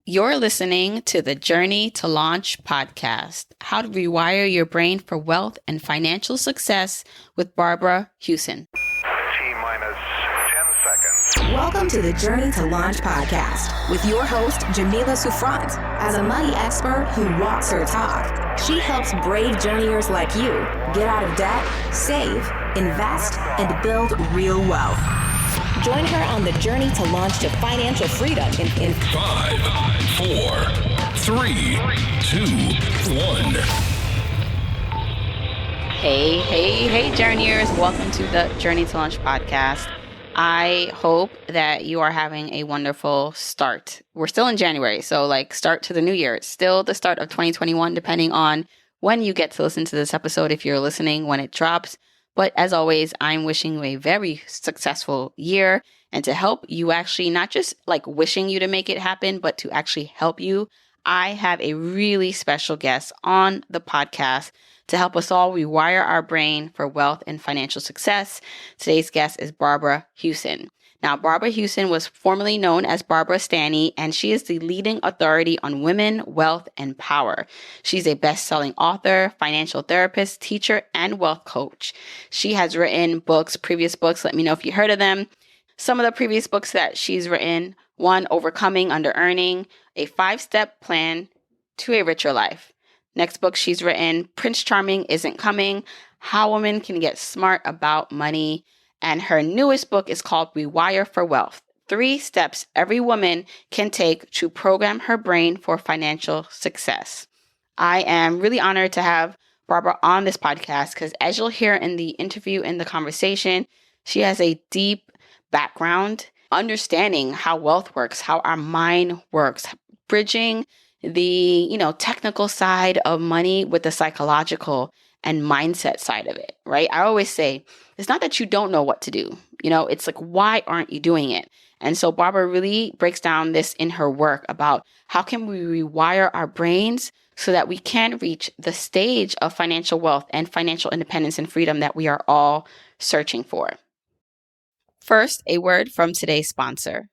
You're listening to the Journey to Launch podcast, how to rewire your brain for wealth and financial success with Barbara Huson. T-minus 10 seconds. Welcome to the Journey to Launch podcast with your host, Jamila Souffrant. As a money expert who walks her talk, she helps brave journeyers like you get out of debt, save, invest, and build real wealth. Join her on the journey to launch to financial freedom in 5, 4, 3, 2, 1. Hey, journeyers. Welcome to the Journey to Launch podcast. I hope that you are having a wonderful start. We're still in January, so start to the new year. It's still the start of 2021, depending on when you get to listen to this episode, if you're listening when it drops. But as always, I'm wishing you a very successful year, and to help you actually, not just wishing you to make it happen, but to actually help you, I have a really special guest on the podcast to help us all rewire our brain for wealth and financial success. Today's guest is Barbara Huson. Now, Barbara Huson was formerly known as Barbara Stanny, and she is the leading authority on women, wealth, and power. She's a best-selling author, financial therapist, teacher, and wealth coach. She has written previous books. Let me know if you heard of them. Some of the previous books that she's written: one, Overcoming Under-Earning, a 5-step plan to a richer life. Next book she's written, Prince Charming Isn't Coming, How Women Can Get Smart About Money. And her newest book is called Rewire for Wealth, 3 steps every woman can take to program her brain for financial success. I am really honored to have Barbara on this podcast because, as you'll hear in the interview, in the conversation, she has a deep background understanding how wealth works, how our mind works, bridging the, technical side of money with the psychological and mindset side of it, right? I always say, it's not that you don't know what to do. It's why aren't you doing it? And so Barbara really breaks down this in her work about how can we rewire our brains so that we can reach the stage of financial wealth and financial independence and freedom that we are all searching for. First, a word from today's sponsor.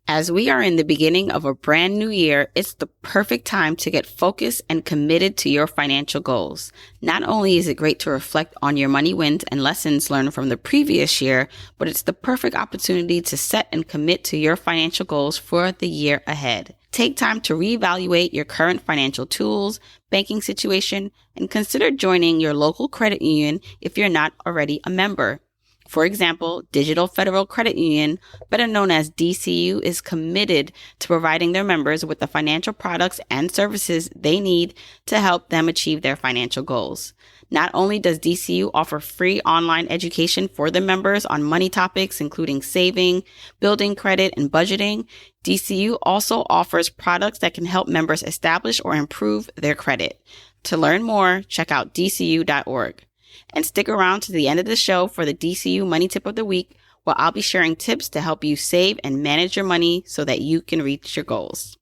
As we are in the beginning of a brand new year, it's the perfect time to get focused and committed to your financial goals. Not only is it great to reflect on your money wins and lessons learned from the previous year, but it's the perfect opportunity to set and commit to your financial goals for the year ahead. Take time to reevaluate your current financial tools, banking situation, and consider joining your local credit union if you're not already a member. For example, Digital Federal Credit Union, better known as DCU, is committed to providing their members with the financial products and services they need to help them achieve their financial goals. Not only does DCU offer free online education for their members on money topics, including saving, building credit, and budgeting, DCU also offers products that can help members establish or improve their credit. To learn more, check out dcu.org. And stick around to the end of the show for the DCU Money Tip of the Week, where I'll be sharing tips to help you save and manage your money so that you can reach your goals.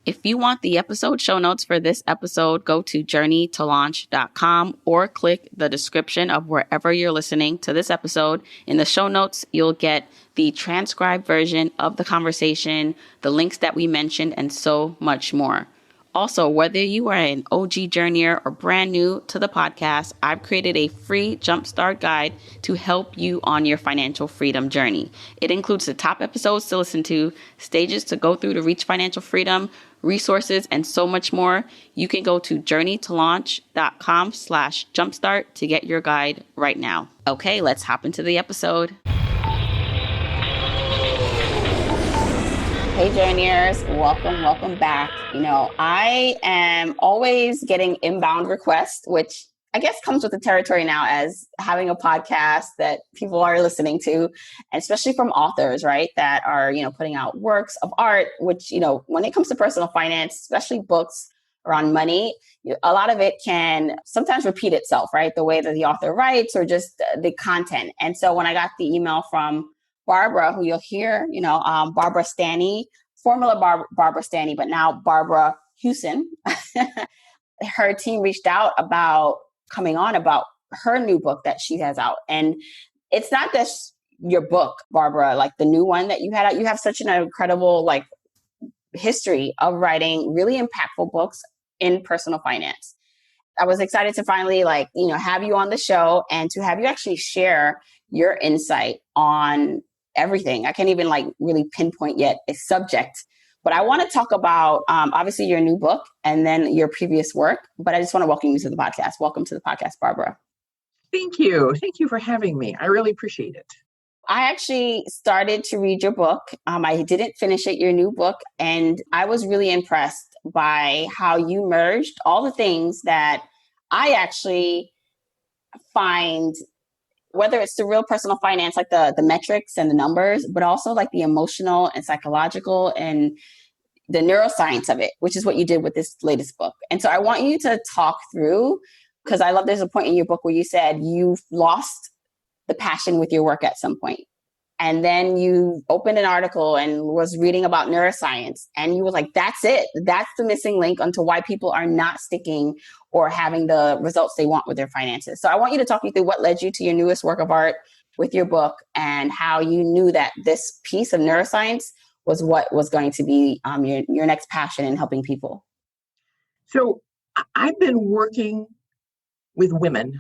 If you want the episode show notes for this episode, go to journeytolaunch.com or click the description of wherever you're listening to this episode. In the show notes, you'll get the transcribed version of the conversation, the links that we mentioned, and so much more. Also, whether you are an OG journeyer or brand new to the podcast, I've created a free jumpstart guide to help you on your financial freedom journey. It includes the top episodes to listen to, stages to go through to reach financial freedom, resources, and so much more. You can go to journeytolaunch.com/jumpstart to get your guide right now. Okay, let's hop into the episode. Hey journeyers, welcome back. I am always getting inbound requests, which I guess comes with the territory now as having a podcast that people are listening to, and especially from authors, right, that are, putting out works of art, which, when it comes to personal finance, especially books around money, a lot of it can sometimes repeat itself, right? The way that the author writes or just the content. And so when I got the email from Barbara, who you'll hear, Barbara Stanny, former Barbara Stanny, but now Barbara Huson, her team reached out about coming on about her new book that she has out. And it's not just your book, Barbara, like the new one that you had out. You have such an incredible, history of writing really impactful books in personal finance. I was excited to finally have you on the show and to have you actually share your insight on everything. I can't even really pinpoint yet a subject, but I want to talk about obviously your new book and then your previous work. But I just want to welcome you to the podcast. Welcome to the podcast, Barbara. Thank you. Thank you for having me. I really appreciate it. I actually started to read your book. I didn't finish it, your new book, and I was really impressed by how you merged all the things that I actually find, whether it's the real personal finance, like the metrics and the numbers, but also like the emotional and psychological and the neuroscience of it, which is what you did with this latest book. And so I want you to talk through, because I love there's a point in your book where you said you lost the passion with your work at some point. And then you opened an article and was reading about neuroscience. And you were like, that's it. That's the missing link onto why people are not sticking or having the results they want with their finances. So I want you to talk me through what led you to your newest work of art with your book and how you knew that this piece of neuroscience was what was going to be your next passion in helping people. So I've been working with women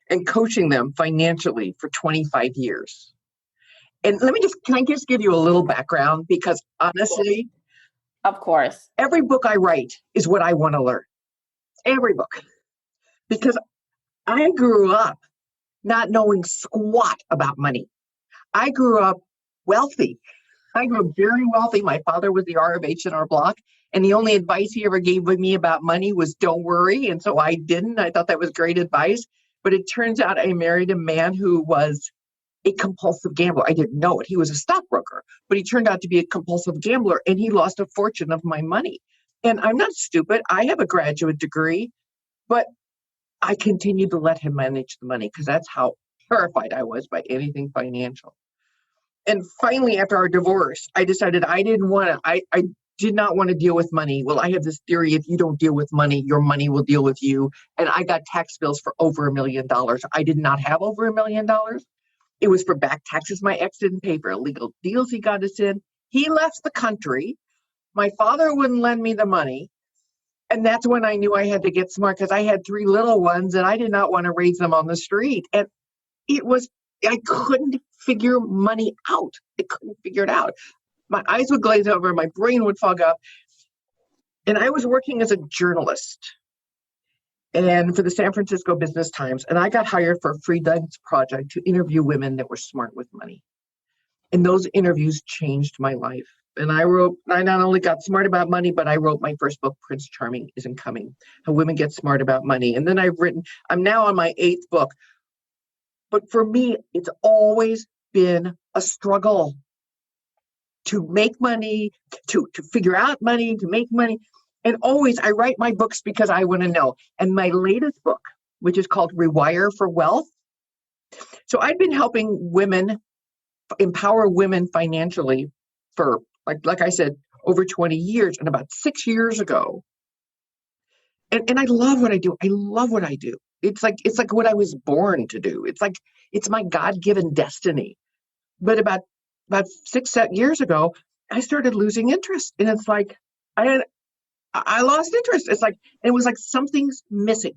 and coaching them financially for 25 years. And can I just give you a little background? Because honestly, of course, every book I write is what I want to learn. Every book. Because I grew up not knowing squat about money. I grew up wealthy. I grew up very wealthy. My father was the R of H in our block. And the only advice he ever gave me about money was don't worry. And so I didn't. I thought that was great advice. But it turns out I married a man who was a compulsive gambler. I didn't know it. He was a stockbroker, but he turned out to be a compulsive gambler and he lost a fortune of my money. And I'm not stupid. I have a graduate degree, but I continued to let him manage the money because that's how terrified I was by anything financial. And finally, after our divorce, I decided I did not want to deal with money. Well, I have this theory, if you don't deal with money, your money will deal with you. And I got tax bills for over $1 million. I did not have over $1 million. It was for back taxes my ex didn't pay, for illegal deals he got us in. He left the country. My father wouldn't lend me the money. And that's when I knew I had to get smart because I had 3 little ones and I did not want to raise them on the street. And I couldn't figure money out. I couldn't figure it out. My eyes would glaze over, my brain would fog up. And I was working as a journalist and for the San Francisco Business Times. And I got hired for a freelance project to interview women that were smart with money. And those interviews changed my life. And I not only got smart about money, but I wrote my first book, Prince Charming Isn't Coming, How Women Get Smart About Money. And then I'm now on my 8th book. But for me, it's always been a struggle to make money, to figure out money, to make money. And always I write my books because I want to know. And my latest book, which is called Rewire for Wealth. So I've been helping women, empower women financially for, like I said, over 20 years. And about 6 years ago, and I love what I do. I love what I do. It's like what I was born to do. It's my God-given destiny. But about 6-7 years ago, I started losing interest. And it's like, I lost interest. It was like something's missing.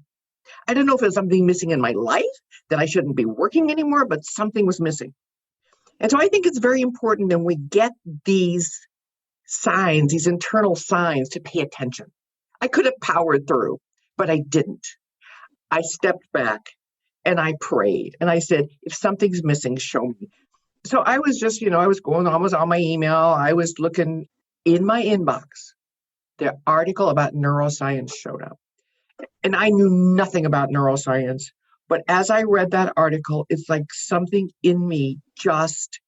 I don't know if it was something missing in my life that I shouldn't be working anymore, but something was missing. And so I think it's very important that we get these signs, these internal signs, to pay attention. I could have powered through, but I didn't. I stepped back and I prayed and I said, if something's missing, show me. So I was just, I was on my email. I was looking in my inbox. The article about neuroscience showed up. And I knew nothing about neuroscience. But as I read that article, it's like something in me just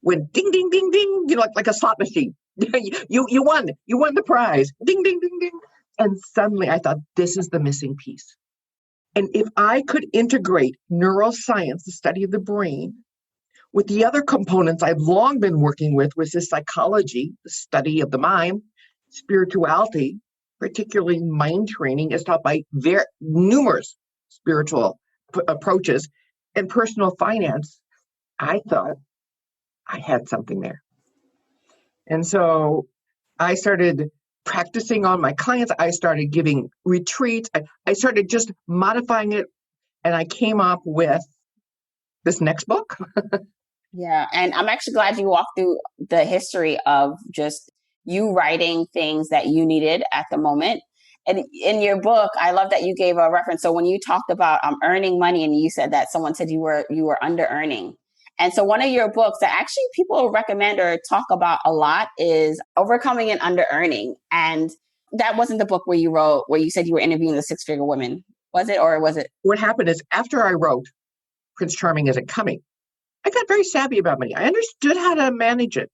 went ding, ding, ding, ding, like a slot machine. You won the prize. Ding, ding, ding, ding. And suddenly I thought, this is the missing piece. And if I could integrate neuroscience, the study of the brain, with the other components I've long been working with, which is psychology, the study of the mind, spirituality, particularly mind training, as taught by numerous spiritual approaches, and personal finance, I thought I had something there. And so I started practicing on my clients. I started giving retreats. I started just modifying it. And I came up with this next book. Yeah. And I'm actually glad you walked through the history of just you writing things that you needed at the moment. And in your book, I love that you gave a reference. So when you talked about earning money, and you said that someone said you were under earning. And so one of your books that actually people recommend or talk about a lot is Overcoming an Under Earning. And that wasn't the book where you said you were interviewing the six-figure women, was it? Or was it? What happened is after I wrote Prince Charming Isn't Coming, I got very savvy about money. I understood how to manage it,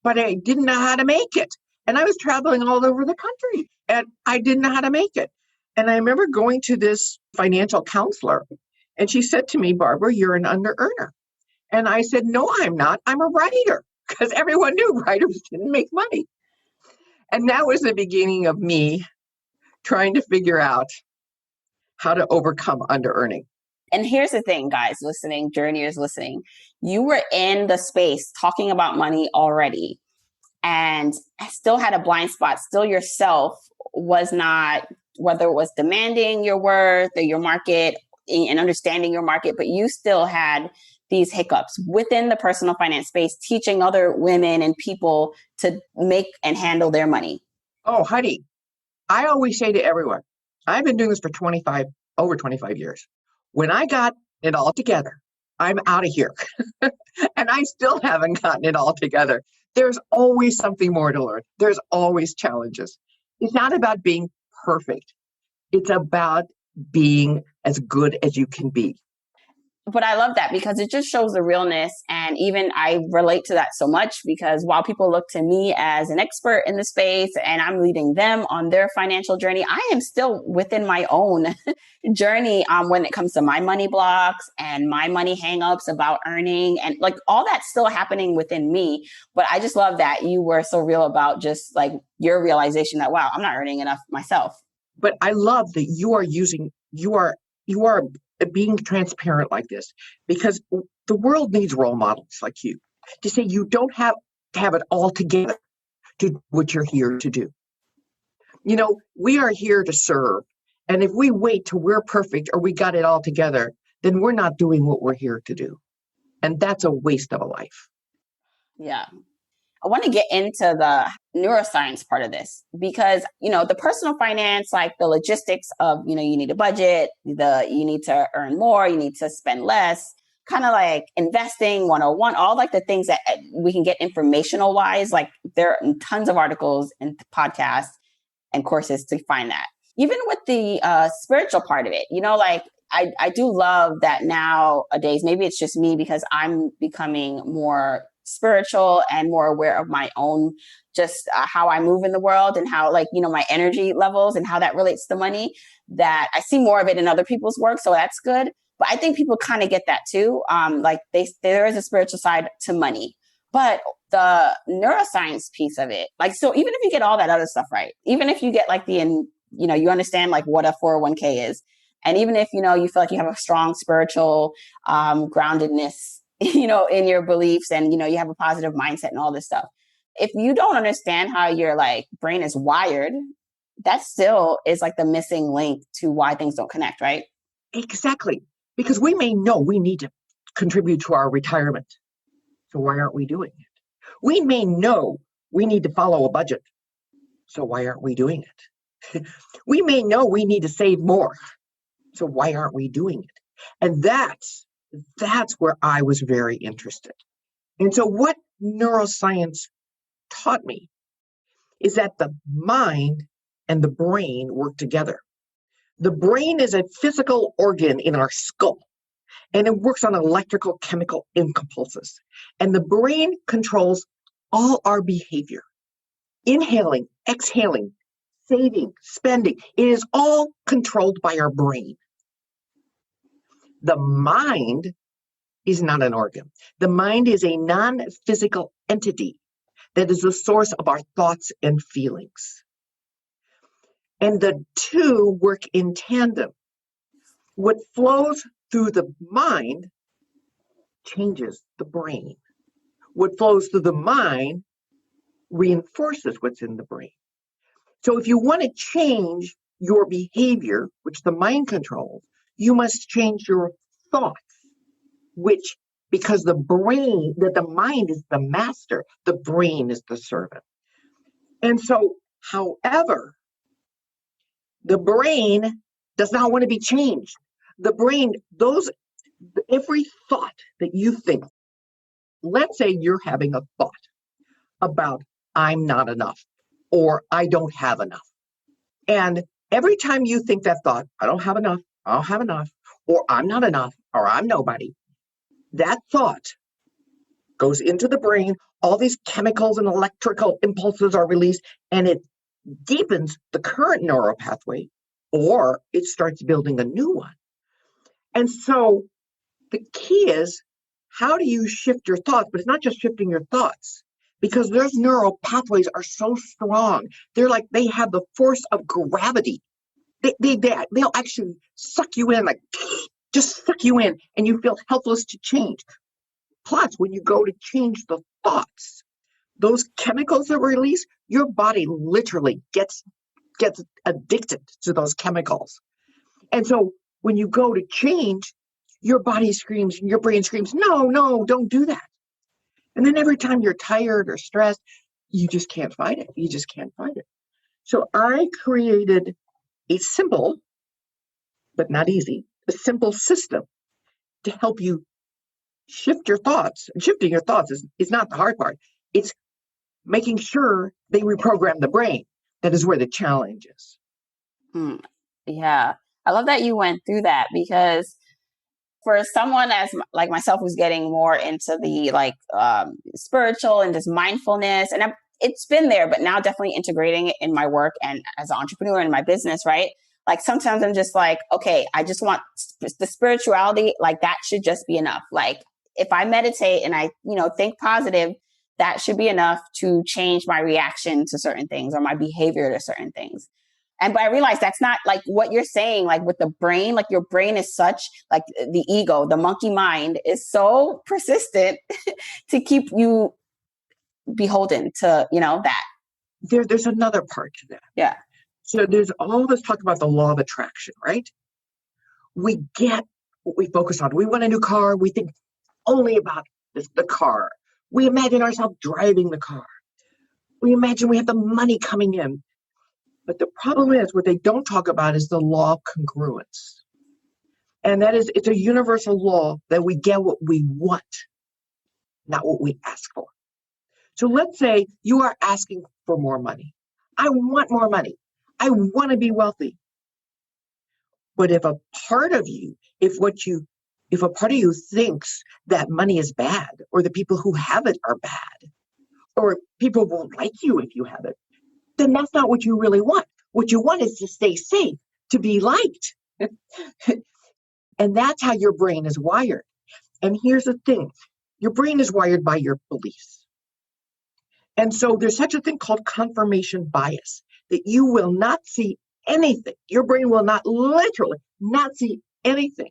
but I didn't know how to make it. And I was traveling all over the country and I didn't know how to make it. And I remember going to this financial counselor and she said to me, Barbara, you're an under earner. And I said, no, I'm not. I'm a writer, because everyone knew writers didn't make money. And that was the beginning of me trying to figure out how to overcome under earning. And here's the thing, guys listening, journeyers listening, you were in the space talking about money already and still had a blind spot. Still yourself was not, whether it was demanding your worth or your market and understanding your market, but you still had these hiccups within the personal finance space, teaching other women and people to make and handle their money. Oh, honey, I always say to everyone, I've been doing this for over 25 years. When I got it all together, I'm out of here. And I still haven't gotten it all together. There's always something more to learn. There's always challenges. It's not about being perfect. It's about being as good as you can be. But I love that because it just shows the realness. And even I relate to that so much because while people look to me as an expert in the space and I'm leading them on their financial journey, I am still within my own journey when it comes to my money blocks and my money hangups about earning and like all that's still happening within me. But I just love that you were so real about just like your realization that, wow, I'm not earning enough myself. But I love that you are being transparent like this, because the world needs role models like you to say you don't have to have it all together to do what you're here to do. We are here to serve. And if we wait till we're perfect or we got it all together, then we're not doing what we're here to do. And that's a waste of a life. Yeah. I want to get into the neuroscience part of this because, the personal finance, like the logistics of, you need a budget, you need to earn more, you need to spend less, kind of like investing 101, all like the things that we can get informational wise. Like there are tons of articles and podcasts and courses to find that. Even with the spiritual part of it, I do love that nowadays, maybe it's just me because I'm becoming more spiritual and more aware of my own, just how I move in the world and how my energy levels and how that relates to money, that I see more of it in other people's work. So that's good. But I think people kind of get that too. There is a spiritual side to money, but the neuroscience piece of it, so even if you get all that other stuff right, even if you get you understand what a 401k is. And even if, you feel like you have a strong spiritual groundedness, in your beliefs and, you have a positive mindset and all this stuff. If you don't understand how your brain is wired, that still is the missing link to why things don't connect, right? Exactly. Because we may know we need to contribute to our retirement. So why aren't we doing it? We may know we need to follow a budget. So why aren't we doing it? We may know we need to save more. So why aren't we doing it? And that's where I was very interested. And so what neuroscience taught me is that the mind and the brain work together. The brain is a physical organ in our skull, and it works on electrical, chemical impulses. And the brain controls all our behavior. Inhaling, exhaling, saving, spending, it is all controlled by our brain. The mind is not an organ. The mind is a non-physical entity that is the source of our thoughts and feelings. And the two work in tandem. What flows through the mind changes the brain. What flows through the mind reinforces what's in the brain. So if you want to change your behavior, which the mind controls, you must change your thoughts, which, because the mind is the master, the brain is the servant. And so, however, the brain does not want to be changed. The brain, every thought that you think, let's say you're having a thought about I'm not enough or I don't have enough. And every time you think that thought, I don't have enough, or I'm not enough, or I'm nobody, that thought goes into the brain, all these chemicals and electrical impulses are released, and it deepens the current neural pathway, or it starts building a new one. And so the key is, how do you shift your thoughts? But it's not just shifting your thoughts, because those neural pathways are so strong. They're like, they have the force of gravity. They'll actually suck you in, like just suck you in, and you feel helpless to change. Plus, when you go to change the thoughts, those chemicals that release, your body literally gets addicted to those chemicals. And so when you go to change, your body screams, your brain screams, no, don't do that. And then every time you're tired or stressed, you just can't fight it. You just can't fight it. So I created a simple, but not easy, a simple system to help you shift your thoughts. And shifting your thoughts is not the hard part. It's making sure they reprogram the brain. That is where the challenge is. Yeah. I love that you went through that, because for someone as like myself who's getting more into the spiritual and just mindfulness, and it's been there, but now definitely integrating it in my work and as an entrepreneur in my business, right? Like sometimes I'm just like, okay, I just want the spirituality, like that should just be enough. Like if I meditate and I, think positive, that should be enough to change my reaction to certain things or my behavior to certain things. But I realized that's not like what you're saying, like with the brain, like your brain is such, like the ego, the monkey mind is so persistent to keep you beholden to, that. There's another part to that. Yeah. So there's all this talk about the law of attraction, right? We get what we focus on. We want a new car. We think only about the car. We imagine ourselves driving the car. We imagine we have the money coming in. But the problem is, what they don't talk about is the law of congruence. And that is, it's a universal law that we get what we want, not what we ask for. So let's say you are asking for more money. I want more money. I want to be wealthy. But if a part of you, if a part of you thinks that money is bad, or the people who have it are bad, or people won't like you if you have it, then that's not what you really want. What you want is to stay safe, to be liked. And that's how your brain is wired. And here's the thing. Your brain is wired by your beliefs. And so there's such a thing called confirmation bias, that you will not see anything. Your brain will literally not see anything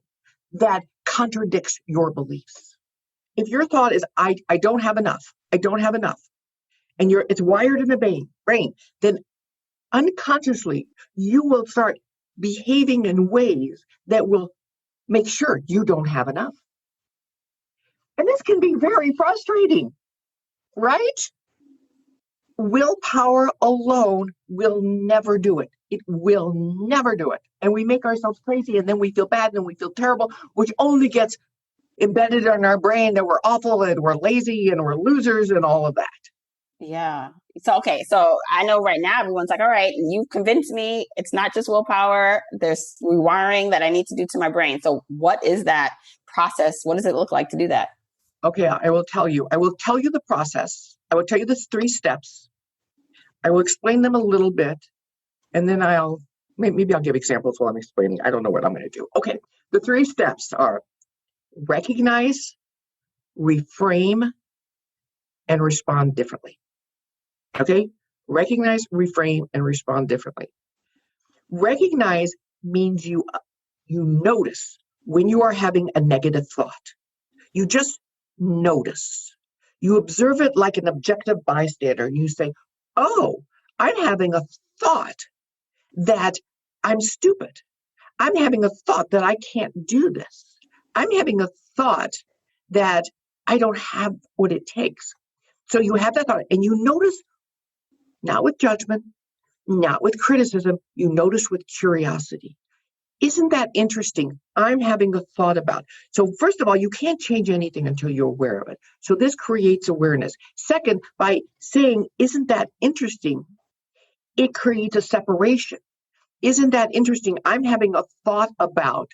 that contradicts your beliefs. If your thought is, I don't have enough, and it's wired in the brain, then unconsciously you will start behaving in ways that will make sure you don't have enough. And this can be very frustrating, right? Willpower alone will never do it. It will never do it. And we make ourselves crazy, and then we feel bad, and then we feel terrible, which only gets embedded in our brain that we're awful and we're lazy and we're losers and all of that. Yeah. So, okay. So I know right now everyone's like, all right, you convinced me. It's not just willpower. There's rewiring that I need to do to my brain. So what is that process? What does it look like to do that? Okay. I will tell you the process. I will tell you the 3 steps. I will explain them a little bit, and then maybe I'll give examples while I'm explaining. I don't know what I'm going to do. Okay. The 3 steps are recognize, reframe, and respond differently. Okay? Recognize, reframe, and respond differently. Recognize means you notice when you are having a negative thought. You just notice. You observe it like an objective bystander. And you say, oh, I'm having a thought that I'm stupid. I'm having a thought that I can't do this. I'm having a thought that I don't have what it takes. So you have that thought and you notice, not with judgment, not with criticism, you notice with curiosity. Isn't that interesting? I'm having a thought about. So first of all, you can't change anything until you're aware of it. So this creates awareness. Second, by saying, isn't that interesting? It creates a separation. Isn't that interesting? I'm having a thought about.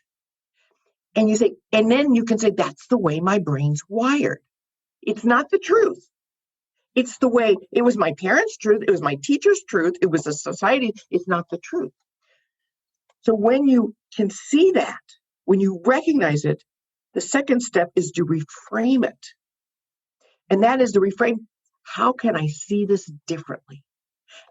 And you say, and then you can say, that's the way my brain's wired. It's not the truth. It's the way, it was my parents' truth. It was my teacher's truth. It was the society. It's not the truth. So when you can see that, when you recognize it, the second step is to reframe it. And that is to reframe, how can I see this differently?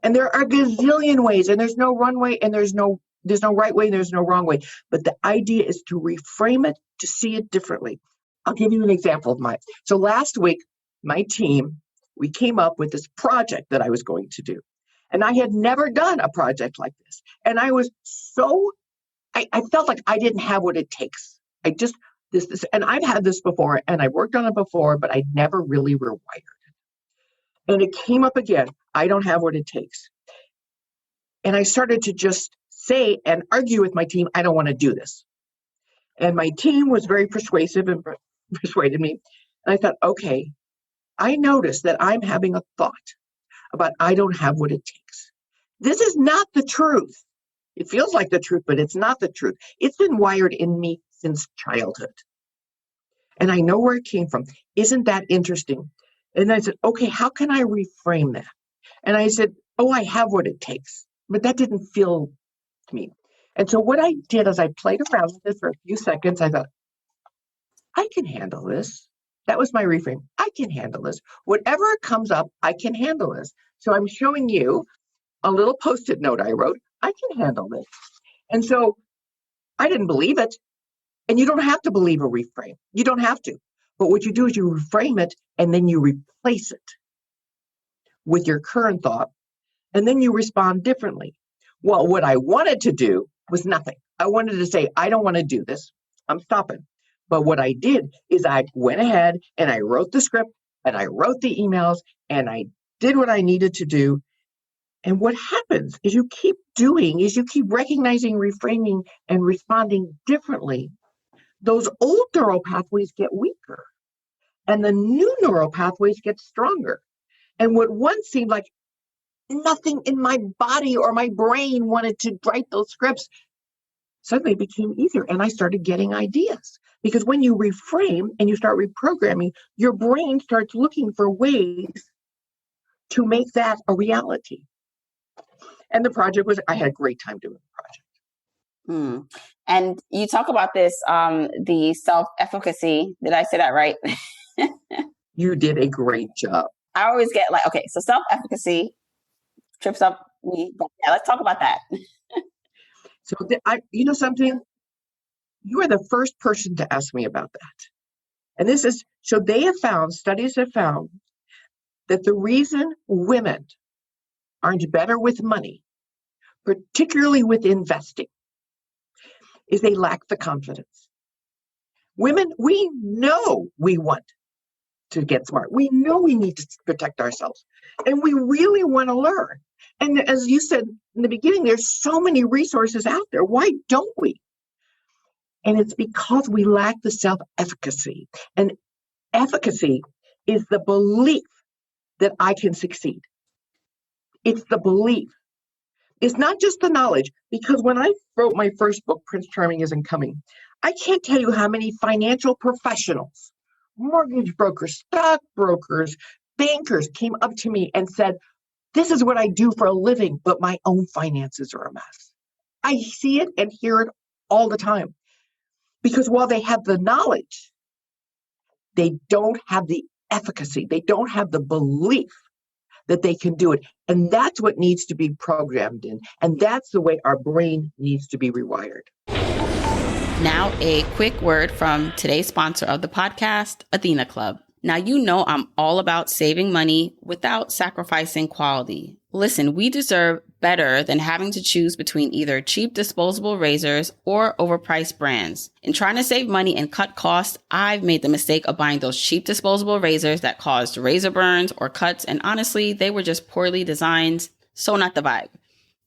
And there are a gazillion ways, and there's no runway, and there's no right way, and there's no wrong way. But the idea is to reframe it, to see it differently. I'll give you an example of mine. So last week, my team, we came up with this project that I was going to do. And I had never done a project like this. And I was I felt like I didn't have what it takes. And I've had this before, and I worked on it before, but I never really rewired it. And it came up again. I don't have what it takes. And I started to just say and argue with my team, I don't want to do this. And my team was very persuasive and persuaded me. And I thought, okay, I noticed that I'm having a thought about I don't have what it takes. This is not the truth. It feels like the truth, but it's not the truth. It's been wired in me since childhood. And I know where it came from. Isn't that interesting? And I said, okay, how can I reframe that? And I said, oh, I have what it takes. But that didn't feel to me. And so what I did is I played around with this for a few seconds. I thought, I can handle this. That was my reframe. I can handle this. Whatever comes up, I can handle this. So I'm showing you a little Post-it note I wrote. I can handle this. And so I didn't believe it. And you don't have to believe a reframe. You don't have to. But what you do is you reframe it and then you replace it with your current thought. And then you respond differently. Well, what I wanted to do was nothing. I wanted to say, I don't want to do this. I'm stopping. But what I did is I went ahead and I wrote the script and I wrote the emails and I did what I needed to do. And what happens is you keep recognizing, reframing, and responding differently. Those old neural pathways get weaker and the new neural pathways get stronger. And what once seemed like nothing in my body or my brain wanted to write those scripts suddenly became easier. And I started getting ideas. Because when you reframe and you start reprogramming, your brain starts looking for ways to make that a reality. And the project I had a great time doing the project. And you talk about this, the self-efficacy. Did I say that right? You did a great job. I always get like, okay, so self-efficacy trips up me. But yeah, let's talk about that. So you know something? You are the first person to ask me about that. And this is, so studies have found that the reason women aren't better with money, particularly with investing, is they lack the confidence. Women, we know we want to get smart. We know we need to protect ourselves. And we really want to learn. And as you said in the beginning, there's so many resources out there. Why don't we? And it's because we lack the self-efficacy. And efficacy is the belief that I can succeed. It's the belief. It's not just the knowledge. Because when I wrote my first book, Prince Charming Isn't Coming, I can't tell you how many financial professionals, mortgage brokers, stockbrokers, bankers came up to me and said, this is what I do for a living, but my own finances are a mess. I see it and hear it all the time. Because while they have the knowledge, they don't have the efficacy. They don't have the belief that they can do it. And that's what needs to be programmed in. And that's the way our brain needs to be rewired. Now, a quick word from today's sponsor of the podcast, Athena Club. Now, you know I'm all about saving money without sacrificing quality. Listen, we deserve better than having to choose between either cheap disposable razors or overpriced brands. In trying to save money and cut costs, I've made the mistake of buying those cheap disposable razors that caused razor burns or cuts, and honestly, they were just poorly designed, so not the vibe.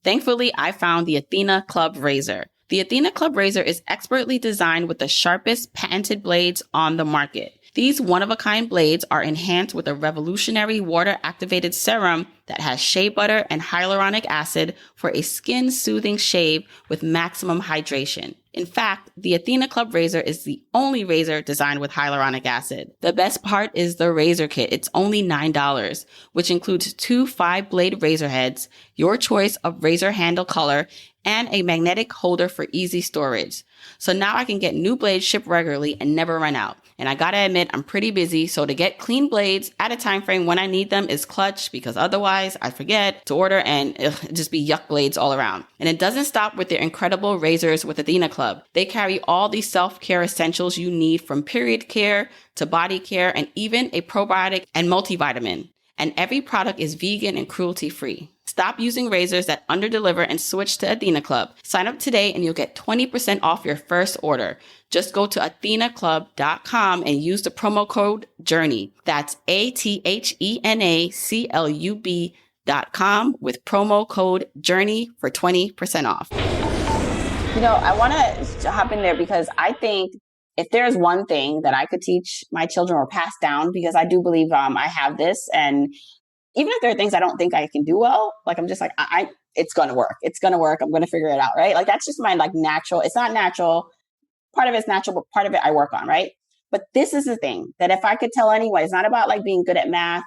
Thankfully, I found the Athena Club razor. The Athena Club razor is expertly designed with the sharpest patented blades on the market. These one-of-a-kind blades are enhanced with a revolutionary water-activated serum that has shea butter and hyaluronic acid for a skin-soothing shave with maximum hydration. In fact, the Athena Club razor is the only razor designed with hyaluronic acid. The best part is the razor kit. It's only $9, which includes 2 5-blade razor heads, your choice of razor handle color, and a magnetic holder for easy storage. So now I can get new blades shipped regularly and never run out. And I gotta admit, I'm pretty busy, so to get clean blades at a time frame when I need them is clutch, because otherwise I forget to order and it'll just be yuck blades all around. And it doesn't stop with their incredible razors with Athena Club. They carry all these self-care essentials you need, from period care to body care and even a probiotic and multivitamin. And every product is vegan and cruelty-free. Stop using razors that underdeliver and switch to Athena Club. Sign up today and you'll get 20% off your first order. Just go to athenaclub.com and use the promo code JOURNEY. That's ATHENACLUB.com with promo code JOURNEY for 20% off. You know, I want to hop in there because I think if there's one thing that I could teach my children or pass down, because I do believe I have this, and even if there are things I don't think I can do well, like I'm just like, it's going to work. It's going to work. I'm going to figure it out. Right. Like that's just my like natural. It's not natural. Part of it's natural, but part of it I work on. Right. But this is the thing that if I could tell anyone, it's not about like being good at math.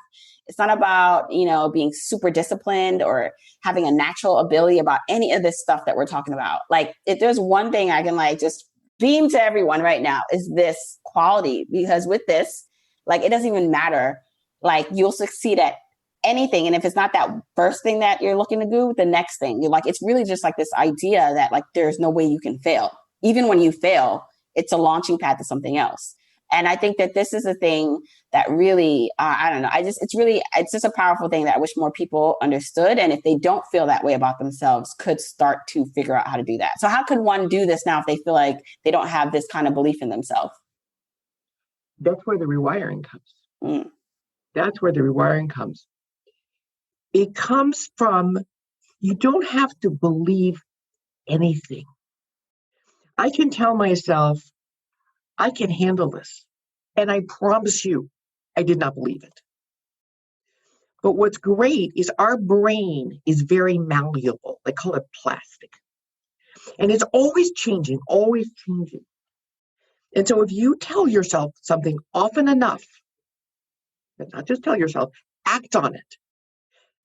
It's not about, you know, being super disciplined or having a natural ability about any of this stuff that we're talking about. Like if there's one thing I can like just beam to everyone right now is this quality, because with this, like, it doesn't even matter. Like you'll succeed at anything. And if it's not that first thing that you're looking to do, the next thing, you're like, it's really just like this idea that like, there's no way you can fail. Even when you fail, it's a launching pad to something else. And I think that this is a thing that really, I don't know, it's just a powerful thing that I wish more people understood. And if they don't feel that way about themselves, could start to figure out how to do that. So how could one do this now if they feel like they don't have this kind of belief in themselves? That's where the rewiring comes. That's where the rewiring comes. It comes from, you don't have to believe anything. I can tell myself, I can handle this. And I promise you, I did not believe it. But what's great is our brain is very malleable. They call it plastic. And it's always changing, always changing. And so if you tell yourself something often enough, but not just tell yourself, act on it.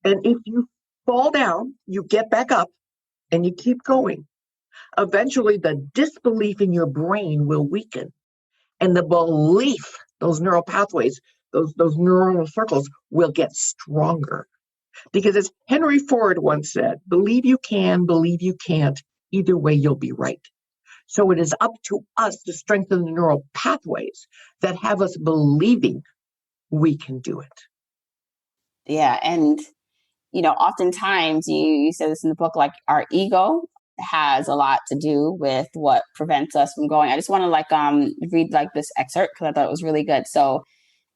And if you fall down, you get back up and you keep going. Eventually, the disbelief in your brain will weaken. And the belief, those neural pathways, those neuronal circles will get stronger. Because as Henry Ford once said, believe you can, believe you can't, either way you'll be right. So it is up to us to strengthen the neural pathways that have us believing we can do it. Yeah. And, you know, oftentimes you said this in the book, like our ego has a lot to do with what prevents us from going. I just want to read like this excerpt because I thought it was really good. So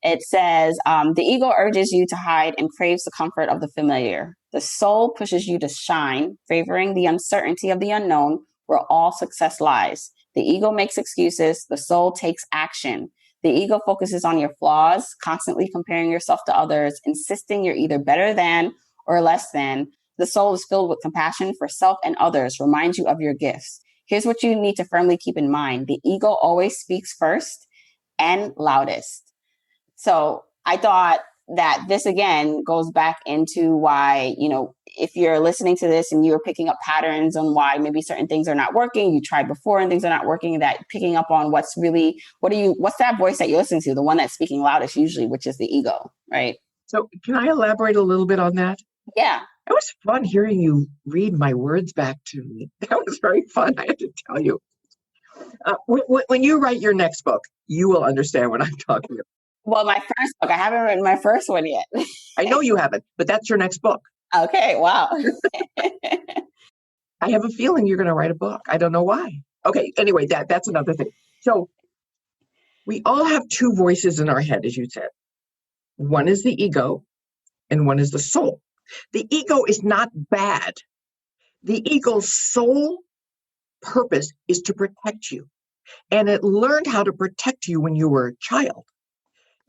it says, the ego urges you to hide and craves the comfort of the familiar. The soul pushes you to shine, favoring the uncertainty of the unknown where all success lies. The ego makes excuses. The soul takes action. The ego focuses on your flaws, constantly comparing yourself to others, insisting you're either better than or less than. The soul is filled with compassion for self and others, reminds you of your gifts. Here's what you need to firmly keep in mind. The ego always speaks first and loudest. So I thought that this, again, goes back into why, you know, if you're listening to this and you're picking up patterns on why maybe certain things are not working, you tried before and things are not working, that picking up on what's that voice that you're listening to, the one that's speaking loudest usually, which is the ego, right? So can I elaborate a little bit on that? Yeah. It was fun hearing you read my words back to me. That was very fun, I have to tell you. When you write your next book, you will understand what I'm talking about. Well, my first book, I haven't written my first one yet. I know you haven't, but that's your next book. Okay, wow. I have a feeling you're going to write a book. I don't know why. Okay, anyway, that's another thing. So we all have two voices in our head, as you said. One is the ego and one is the soul. The ego is not bad. The ego's sole purpose is to protect you. And it learned how to protect you when you were a child.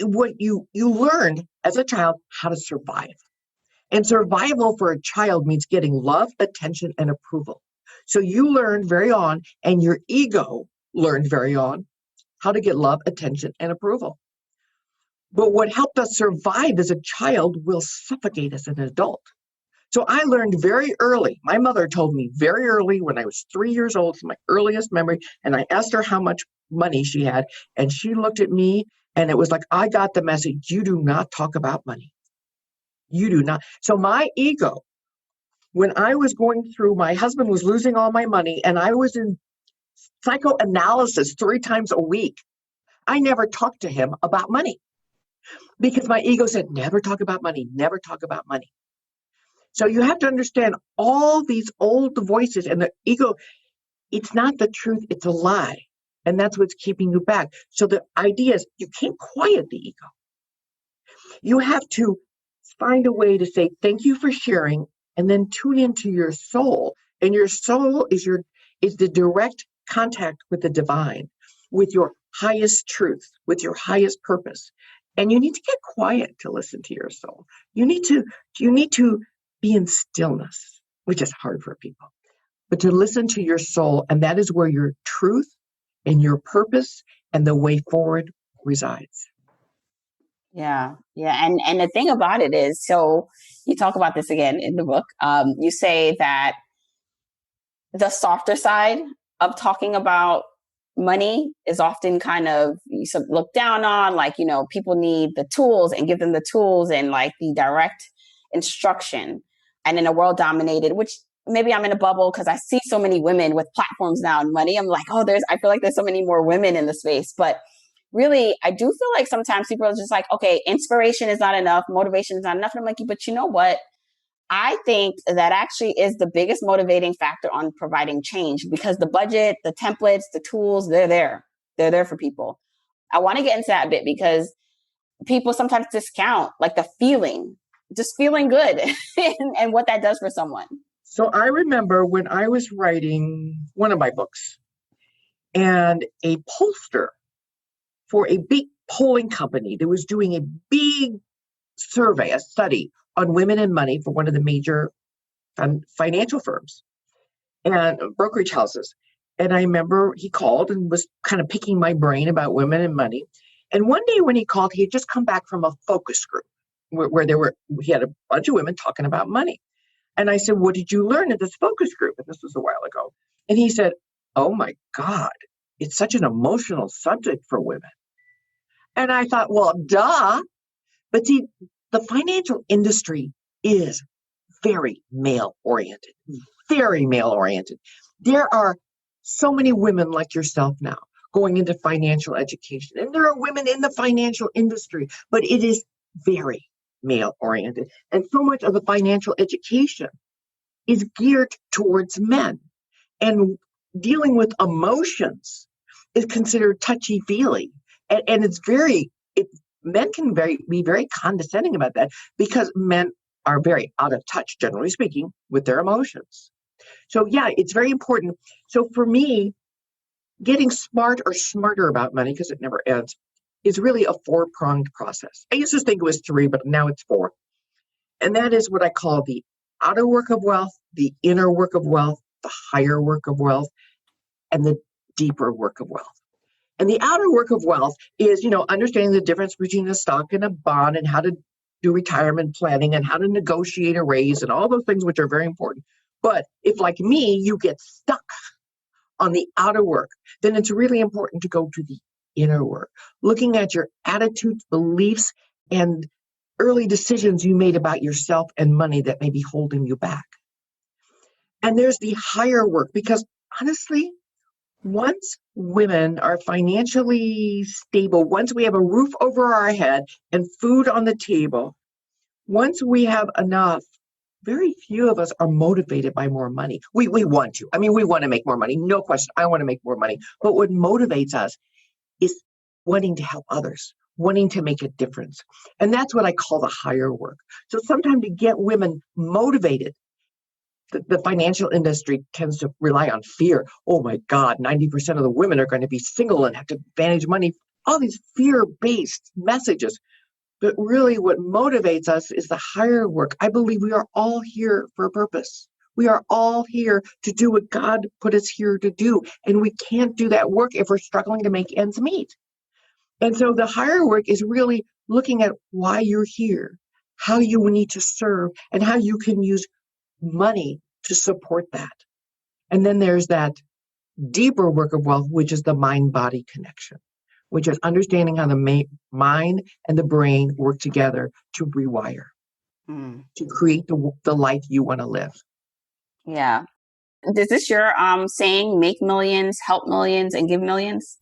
What you learned as a child how to survive. And survival for a child means getting love, attention, and approval. So you learned very on, and your ego learned very on, how to get love, attention, and approval. But what helped us survive as a child will suffocate us as an adult. So I learned very early. My mother told me very early when I was 3 years old, it's my earliest memory, and I asked her how much money she had, and she looked at me, and it was like, I got the message, you do not talk about money. You do not. So my ego, when I was going through, my husband was losing all my money, and I was in psychoanalysis 3 times a week. I never talked to him about money because my ego said, never talk about money, never talk about money. So you have to understand all these old voices, and the ego, it's not the truth, it's a lie. And that's what's keeping you back. So the idea is you can't quiet the ego. You have to find a way to say, thank you for sharing, and then tune into your soul. And your soul is the direct contact with the divine, with your highest truth, with your highest purpose. And you need to get quiet to listen to your soul. You need to be in stillness, which is hard for people, but to listen to your soul. And that is where your truth and your purpose and the way forward resides. Yeah. And the thing about it is, so you talk about this again in the book. You say that the softer side of talking about money is often kind of looked down on, like, people need the tools and give them the tools and like the direct instruction. And in a world dominated, which maybe I'm in a bubble because I see so many women with platforms now and money. I'm like, I feel like there's so many more women in the space. But really, I do feel like sometimes people are just like, okay, inspiration is not enough, motivation is not enough. And I'm like, but you know what? I think that actually is the biggest motivating factor on providing change, because the budget, the templates, the tools, they're there. They're there for people. I want to get into that a bit because people sometimes discount like the feeling, just feeling good and what that does for someone. So I remember when I was writing one of my books, and a pollster for a big polling company that was doing a big survey, a study on women and money for one of the major financial firms and brokerage houses. And I remember he called and was kind of picking my brain about women and money. And one day when he called, he had just come back from a focus group where he had a bunch of women talking about money. And I said, what did you learn at this focus group? And this was a while ago. And he said, oh my God, it's such an emotional subject for women. And I thought, well, duh. But see, the financial industry is very male-oriented, very male-oriented. There are so many women like yourself now going into financial education, and there are women in the financial industry, but it is very male-oriented. And so much of the financial education is geared towards men. And dealing with emotions is considered touchy-feely. And men can be very condescending about that because men are very out of touch, generally speaking, with their emotions. So yeah, it's very important. So for me, getting smart or smarter about money, because it never ends, is really a 4-pronged process. I used to think it was 3, but now it's 4. And that is what I call the outer work of wealth, the inner work of wealth, the higher work of wealth, and the deeper work of wealth. And the outer work of wealth is, understanding the difference between a stock and a bond, and how to do retirement planning, and how to negotiate a raise, and all those things which are very important. But if, like me, you get stuck on the outer work, then it's really important to go to the inner work, looking at your attitudes, beliefs, and early decisions you made about yourself and money that may be holding you back. And there's the higher work, because honestly, Once women are financially stable, once we have a roof over our head and food on the table, once we have enough, very few of us are motivated by more money. We want to. I mean, we want to make more money. No question. I want to make more money. But what motivates us is wanting to help others, wanting to make a difference. And that's what I call the higher work. So sometimes to get women motivated, the financial industry tends to rely on fear. Oh my God, 90% of the women are going to be single and have to manage money. All these fear-based messages. But really what motivates us is the higher work. I believe we are all here for a purpose. We are all here to do what God put us here to do. And we can't do that work if we're struggling to make ends meet. And so the higher work is really looking at why you're here, how you need to serve, and how you can use money to support that. And then there's that deeper work of wealth, which is the mind-body connection, which is understanding how the mind and the brain work together to rewire, to create the life you want to live. Yeah. Is this your saying, make millions, help millions, and give millions?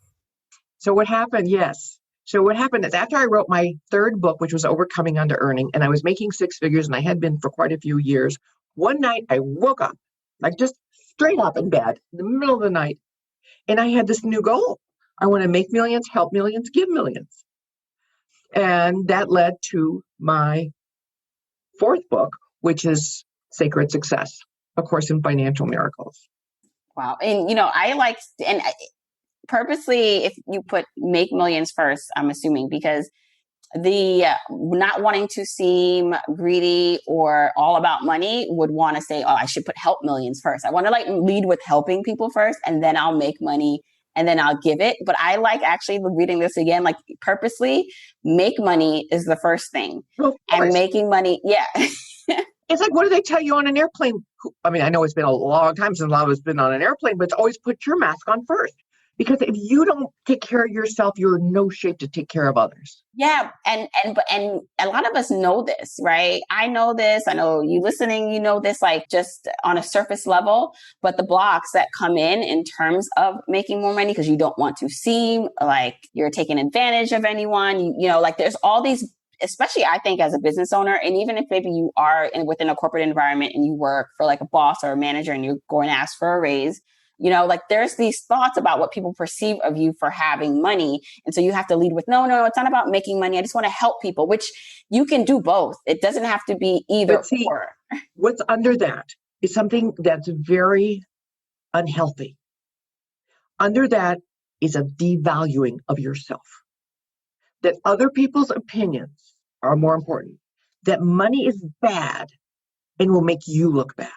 So what happened? Yes. So what happened is after I wrote my third book, which was Overcoming Under-Earning, and I was making six figures, and I had been for quite a few years, one night I woke up, like just straight up in bed in the middle of the night, and I had this new goal. I want to make millions, help millions, give millions. And that led to my fourth book, which is Sacred Success, A Course in Financial Miracles. Wow. And, I like, and purposely, if you put make millions first, I'm assuming, because the not wanting to seem greedy or all about money would want to say, oh, I should put help millions first. I want to lead with helping people first, and then I'll make money and then I'll give it. But I like actually reading this again, purposely make money is the first thing. Well, and making money. Yeah. It's like, what do they tell you on an airplane? I mean, I know it's been a long time since a lot of us been on an airplane, but it's always put your mask on first. Because if you don't take care of yourself, you're in no shape to take care of others. Yeah. And a lot of us know this, right? I know this. I know you listening, you know this, just on a surface level, but the blocks that come in terms of making more money, because you don't want to seem like you're taking advantage of anyone, there's all these, especially I think as a business owner, and even if maybe you are within a corporate environment and you work for a boss or a manager and you're going to ask for a raise, there's these thoughts about what people perceive of you for having money. And so you have to lead with, no, it's not about making money. I just want to help people, which you can do both. It doesn't have to be either or. What's under that is something that's very unhealthy. Under that is a devaluing of yourself. That other people's opinions are more important. That money is bad and will make you look bad.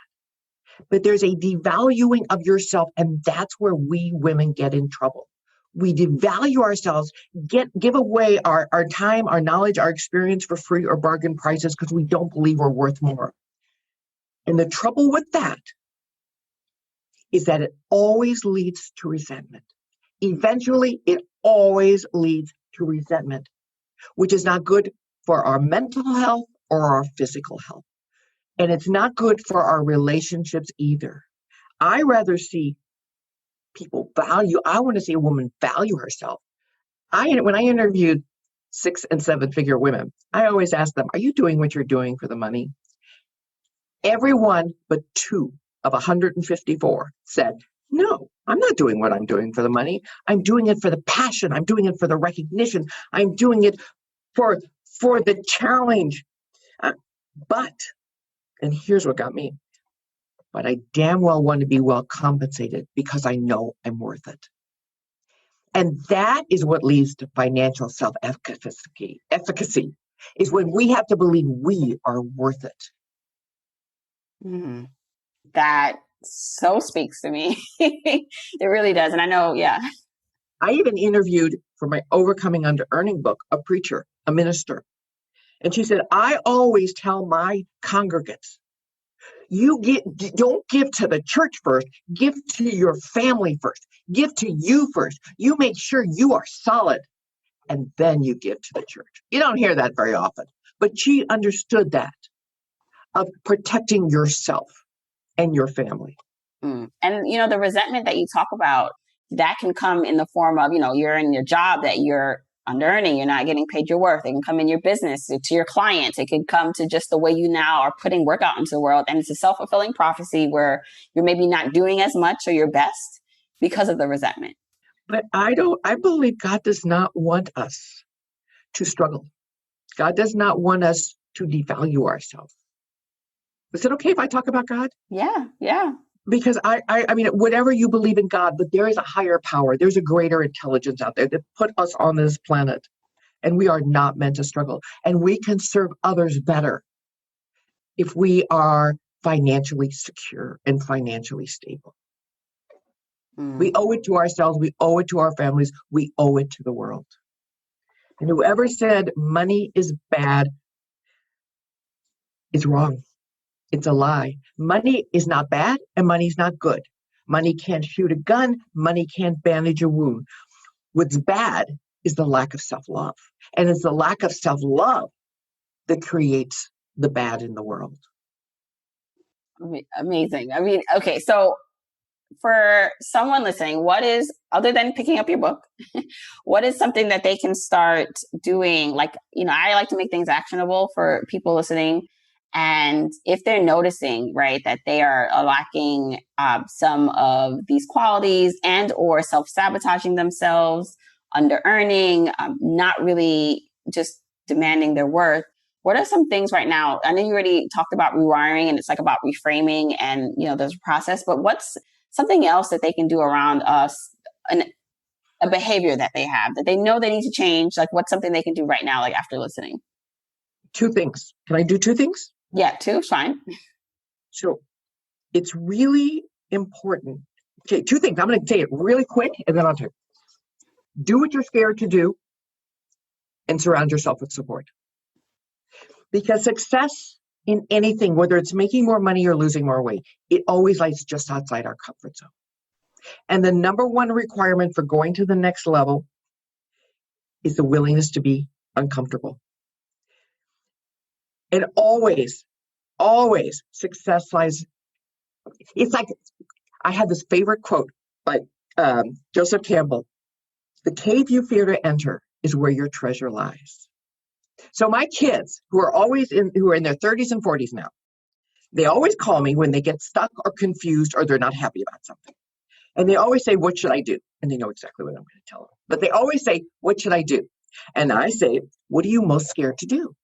But there's a devaluing of yourself, and that's where we women get in trouble. We devalue ourselves, give away our time, our knowledge, our experience for free or bargain prices because we don't believe we're worth more. And the trouble with that is that it always leads to resentment. Eventually, it always leads to resentment, which is not good for our mental health or our physical health. And it's not good for our relationships either. I rather see people value, I want to see a woman value herself. When I interviewed 6- and 7-figure women, I always ask them, are you doing what you're doing for the money? Everyone but 2 of 154 said, no, I'm not doing what I'm doing for the money. I'm doing it for the passion. I'm doing it for the recognition. I'm doing it for the challenge. And here's what got me. But I damn well want to be well compensated because I know I'm worth it. And that is what leads to financial self-efficacy. Efficacy is when we have to believe we are worth it. Mm-hmm. That so speaks to me. It really does. And I know, yeah. I even interviewed for my Overcoming Under-Earning book, a preacher, a minister. And she said, I always tell my congregants, don't give to the church first, give to your family first, give to you first. You make sure you are solid, and then you give to the church. You don't hear that very often, but she understood that of protecting yourself and your family. And, the resentment that you talk about, that can come in the form of, you're in your job that you're under earning, you're not getting paid your worth. It can come in your business, to your clients. It can come to just the way you now are putting work out into the world. And it's a self-fulfilling prophecy where you're maybe not doing as much or your best because of the resentment. But I believe God does not want us to struggle. God does not want us to devalue ourselves. Is it okay if I talk about God? Yeah. Because I mean, whatever you believe in God, but there is a higher power. There's a greater intelligence out there that put us on this planet. And we are not meant to struggle. And we can serve others better if we are financially secure and financially stable. We owe it to ourselves. We owe it to our families. We owe it to the world. And whoever said money is bad is wrong. It's a lie. Money is not bad and money's not good. Money can't shoot a gun. Money can't bandage a wound. What's bad is the lack of self-love. And it's the lack of self-love that creates the bad in the world. Amazing. I mean, okay, so for someone listening, what is, other than picking up your book, what is something that they can start doing? Like, I like to make things actionable for people listening. And if they're noticing, right, that they are lacking some of these qualities and or self-sabotaging themselves, under-earning, not really just demanding their worth, what are some things right now? I know you already talked about rewiring and it's like about reframing and, there's a process, but what's something else that they can do around a behavior that they have that they know they need to change? Like what's something they can do right now, like after listening? 2 things. Can I do 2 things? Yeah, 2, fine. So it's really important. Okay, 2 things. I'm going to say it really quick and then I'll tell you. Do what you're scared to do and surround yourself with support. Because success in anything, whether it's making more money or losing more weight, it always lies just outside our comfort zone. And the number 1 requirement for going to the next level is the willingness to be uncomfortable. And always success lies. It's like, I had this favorite quote by Joseph Campbell. The cave you fear to enter is where your treasure lies. So my kids who are in their 30s and 40s now, they always call me when they get stuck or confused or they're not happy about something. And they always say, what should I do? And they know exactly what I'm going to tell them. But they always say, what should I do? And I say, what are you most scared to do?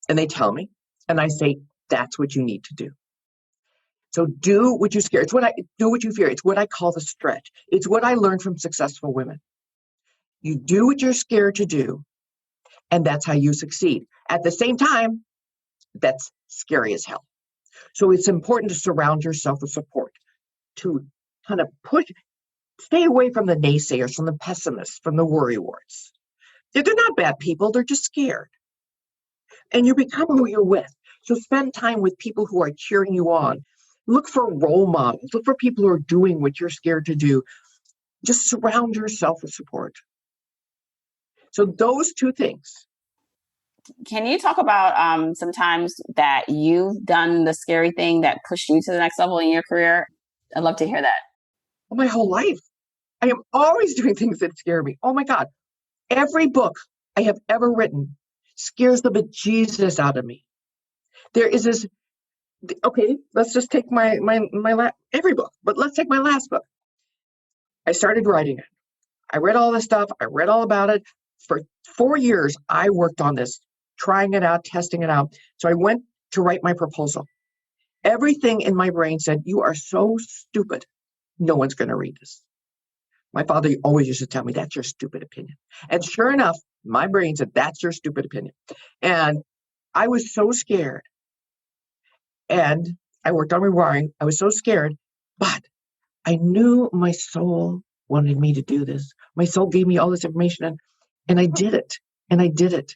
And they tell me, and I say, that's what you need to do. So do what you're scared. Do what you fear. It's what I call the stretch. It's what I learned from successful women. You do what you're scared to do, and that's how you succeed. At the same time, that's scary as hell. So it's important to surround yourself with support, to kind of stay away from the naysayers, from the pessimists, from the worrywarts. They're not bad people, they're just scared. And you become who you're with. So spend time with people who are cheering you on. Look for role models. Look for people who are doing what you're scared to do. Just surround yourself with support. So those 2 things. Can you talk about sometimes that you've done the scary thing that pushed you to the next level in your career? I'd love to hear that. Oh, my whole life. I am always doing things that scare me. Oh my God. Every book I have ever written scares the bejesus out of me. There is this, okay, let's just take every book, but let's take my last book. I started writing it. I read all this stuff. I read all about it. For 4 years, I worked on this, trying it out, testing it out. So I went to write my proposal. Everything in my brain said, you are so stupid. No one's going to read this. My father always used to tell me, that's your stupid opinion. And sure enough, my brain said, that's your stupid opinion. And I was so scared. And I worked on rewiring. I was so scared, but I knew my soul wanted me to do this. My soul gave me all this information and I did it. And I did it.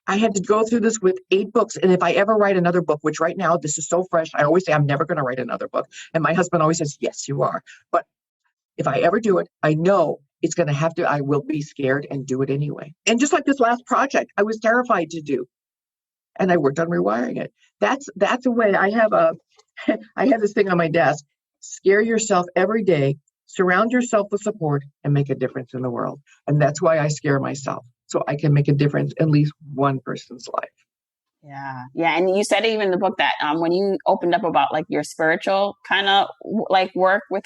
I had to go through this with 8 books. And if I ever write another book, which right now, this is so fresh, I always say, I'm never going to write another book. And my husband always says, yes, you are. But if I ever do it, I know it's going to have to, I will be scared and do it anyway. And just like this last project, I was terrified to do. And I worked on rewiring it. That's a way. I have this thing on my desk. Scare yourself every day Surround yourself with support and make a difference in the world. And that's why I scare myself, so I can make a difference in at least one person's life. Yeah. Yeah. And you said even in the book that when you opened up about like your spiritual kind of like work with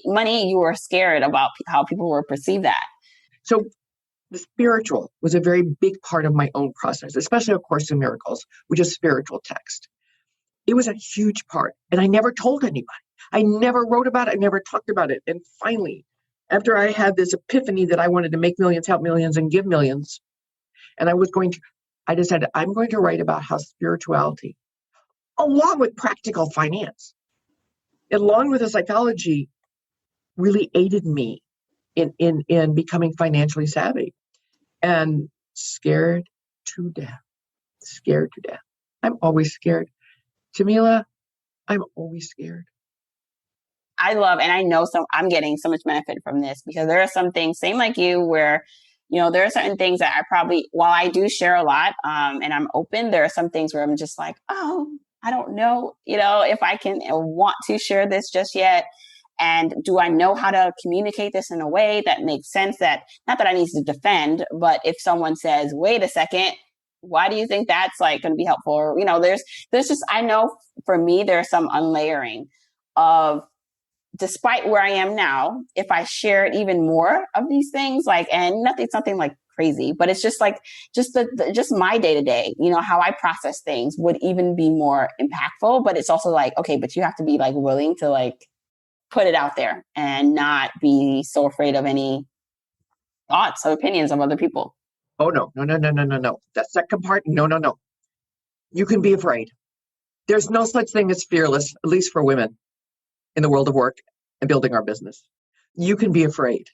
money, you were scared about how people would perceive that. So the spiritual was a very big part of my own process, especially A Course in Miracles, which is spiritual text. It was a huge part. And I never told anybody. I never wrote about it. I never talked about it. And finally, after I had this epiphany that I wanted to make millions, help millions, and give millions, and I decided I'm going to write about how spirituality, along with practical finance, along with the psychology, really aided me in becoming financially savvy. And scared to death. I'm always scared. Jamila, I'm always scared. I love, and I know I'm getting so much benefit from this because there are some things, same like you, where, there are certain things that I probably, while I do share a lot, and I'm open, there are some things where I'm just like, oh, I don't know, if I can want to share this just yet. And do I know how to communicate this in a way that makes sense, that not that I need to defend, but if someone says, wait a second, why do you think that's like going to be helpful? Or, there's just, I know for me, there's some unlayering of, despite where I am now, if I shared even more of these things, and something like crazy, but it's just like, just my day to day, how I process things would even be more impactful. But it's also like, okay, but you have to be like willing to like put it out there and not be so afraid of any thoughts or opinions of other people. Oh, no. That second part, no. You can be afraid. There's no such thing as fearless, at least for women in the world of work and building our business. You can be afraid.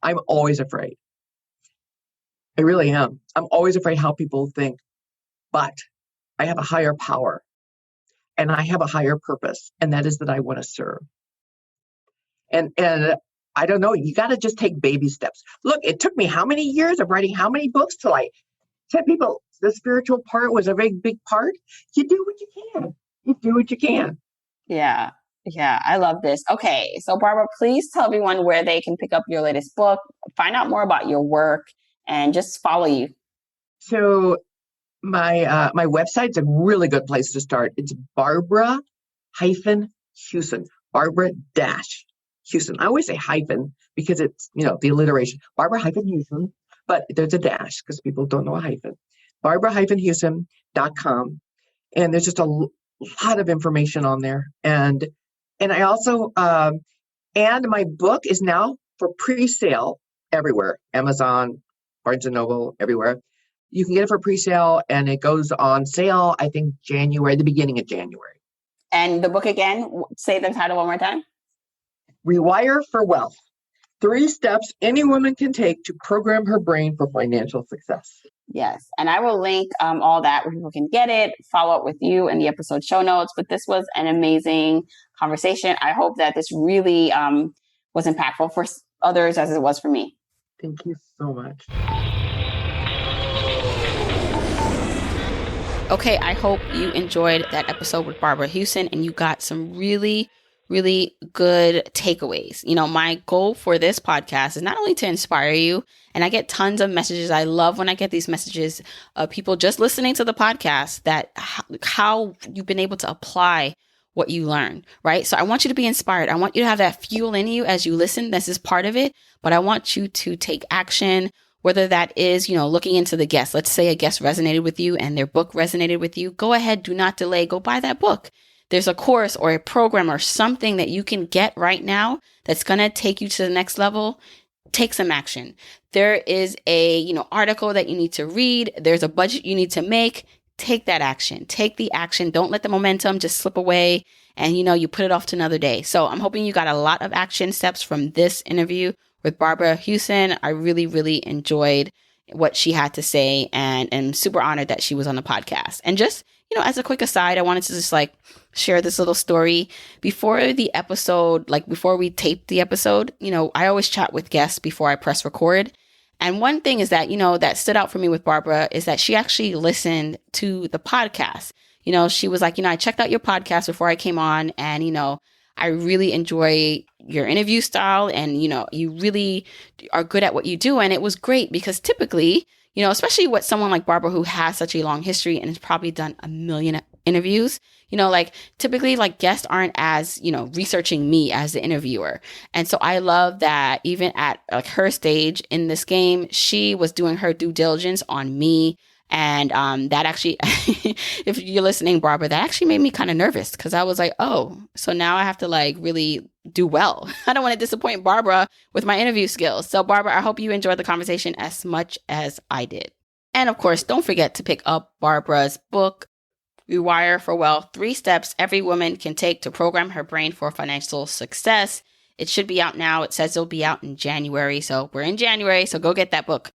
I'm always afraid. I really am. I'm always afraid how people think, but I have a higher power and I have a higher purpose, and that is that I want to serve. And I don't know, you got to just take baby steps. Look, it took me how many years of writing how many books till I said people, the spiritual part was a very big part. You do what you can. Yeah. Yeah. I love this. Okay. So Barbara, please tell everyone where they can pick up your latest book, find out more about your work, and just follow you. So my website's a really good place to start. It's Barbara-Hewson, Barbara-Hewson. I always say hyphen because it's, the alliteration. Barbara-Hewson, but there's a dash because people don't know a hyphen. Barbara-Hewson.com. And there's just a lot of information on there. And I also, and my book is now for pre-sale everywhere. Amazon, Barnes & Noble, everywhere. You can get it for pre-sale, and it goes on sale, I think, the beginning of January. And the book again, say the title one more time. Rewire for Wealth. 3 steps any woman can take to program her brain for financial success. Yes. And I will link all that where people can get it, follow up with you in the episode show notes. But this was an amazing conversation. I hope that this really was impactful for others as it was for me. Thank you so much. Okay, I hope you enjoyed that episode with Barbara Huson and you got some really, really good takeaways. My goal for this podcast is not only to inspire you, and I get tons of messages. I love when I get these messages of people just listening to the podcast, that how you've been able to apply what you learn, right? So I want you to be inspired. I want you to have that fuel in you as you listen. This is part of it, but I want you to take action, whether that is, looking into the guest. Let's say a guest resonated with you and their book resonated with you. Go ahead. Do not delay. Go buy that book. There's a course or a program or something that you can get right now that's going to take you to the next level. Take some action. There is a, article that you need to read. There's a budget you need to make. Take that action. Take the action. Don't let the momentum just slip away and, you put it off to another day. So I'm hoping you got a lot of action steps from this interview with Barbara Huson. I really, really enjoyed what she had to say, and am super honored that she was on the podcast. And just, as a quick aside, I wanted to just share this little story. Before the episode, before we taped the episode, I always chat with guests before I press record. And one thing is that, that stood out for me with Barbara is that she actually listened to the podcast. She was like, I checked out your podcast before I came on, and, I really enjoy your interview style, and, you really are good at what you do. And it was great because typically, especially with someone like Barbara, who has such a long history and has probably done a million interviews, typically guests aren't as, researching me as the interviewer. And so I love that even at her stage in this game, she was doing her due diligence on me. And that actually, if you're listening, Barbara, that actually made me kind of nervous because I was like, oh, so now I have to really do well. I don't want to disappoint Barbara with my interview skills. So Barbara, I hope you enjoyed the conversation as much as I did. And of course, don't forget to pick up Barbara's book, Rewire for Wealth, 3 Steps Every Woman Can Take to Program Her Brain for Financial Success. It should be out now. It says it'll be out in January. So we're in January, so go get that book.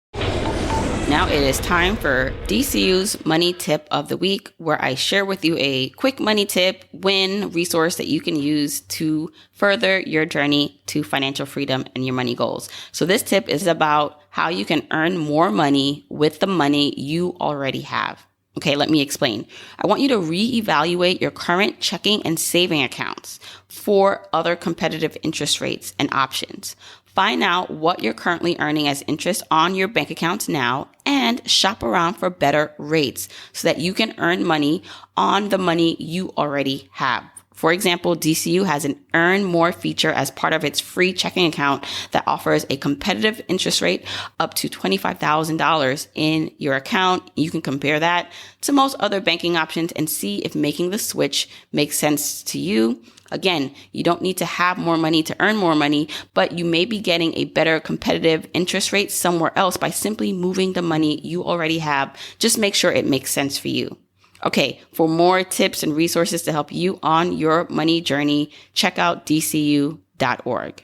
Now it is time for DCU's Money Tip of the Week, where I share with you a quick money tip, resource that you can use to further your journey to financial freedom and your money goals. So this tip is about how you can earn more money with the money you already have. Okay, let me explain. I want you to reevaluate your current checking and saving accounts for other competitive interest rates and options. Find out what you're currently earning as interest on your bank accounts now and shop around for better rates so that you can earn money on the money you already have. For example, DCU has an Earn More feature as part of its free checking account that offers a competitive interest rate up to $25,000 in your account. You can compare that to most other banking options and see if making the switch makes sense to you. Again, you don't need to have more money to earn more money, but you may be getting a better competitive interest rate somewhere else by simply moving the money you already have. Just make sure it makes sense for you. Okay, for more tips and resources to help you on your money journey, check out dcu.org.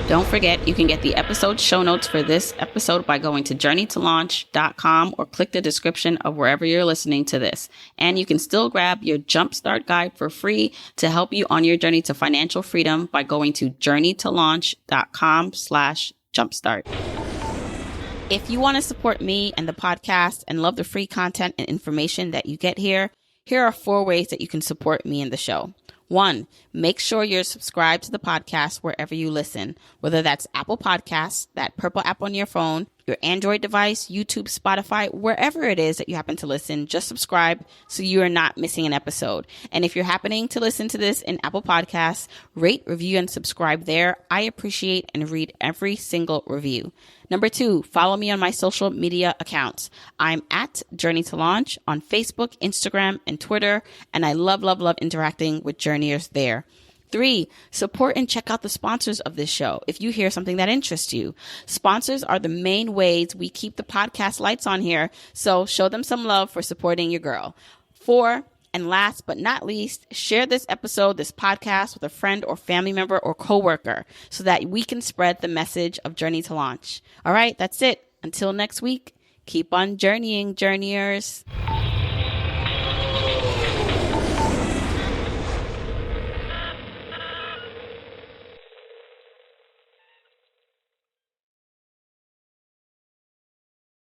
Don't forget, you can get the episode show notes for this episode by going to journeytolaunch.com or click the description of wherever you're listening to this. And you can still grab your Jumpstart Guide for free to help you on your journey to financial freedom by going to journeytolaunch.com/jumpstart. If you want to support me and the podcast and love the free content and information that you get here, here are 4 ways that you can support me and the show. 1, make sure you're subscribed to the podcast wherever you listen, whether that's Apple Podcasts, that purple app on your phone, your Android device, YouTube, Spotify, wherever it is that you happen to listen, just subscribe so you are not missing an episode. And if you're happening to listen to this in Apple Podcasts, rate, review, and subscribe there. I appreciate and read every single review. Number 2, follow me on my social media accounts. I'm at Journey to Launch on Facebook, Instagram, and Twitter, and I love interacting with journeyers there. 3, support and check out the sponsors of this show if you hear something that interests you. Sponsors are the main ways we keep the podcast lights on here, so show them some love for supporting your girl. 4, and last but not least, share this episode, this podcast with a friend or family member or coworker so that we can spread the message of Journey to Launch. All right, that's it. Until next week, keep on journeying, journeyers.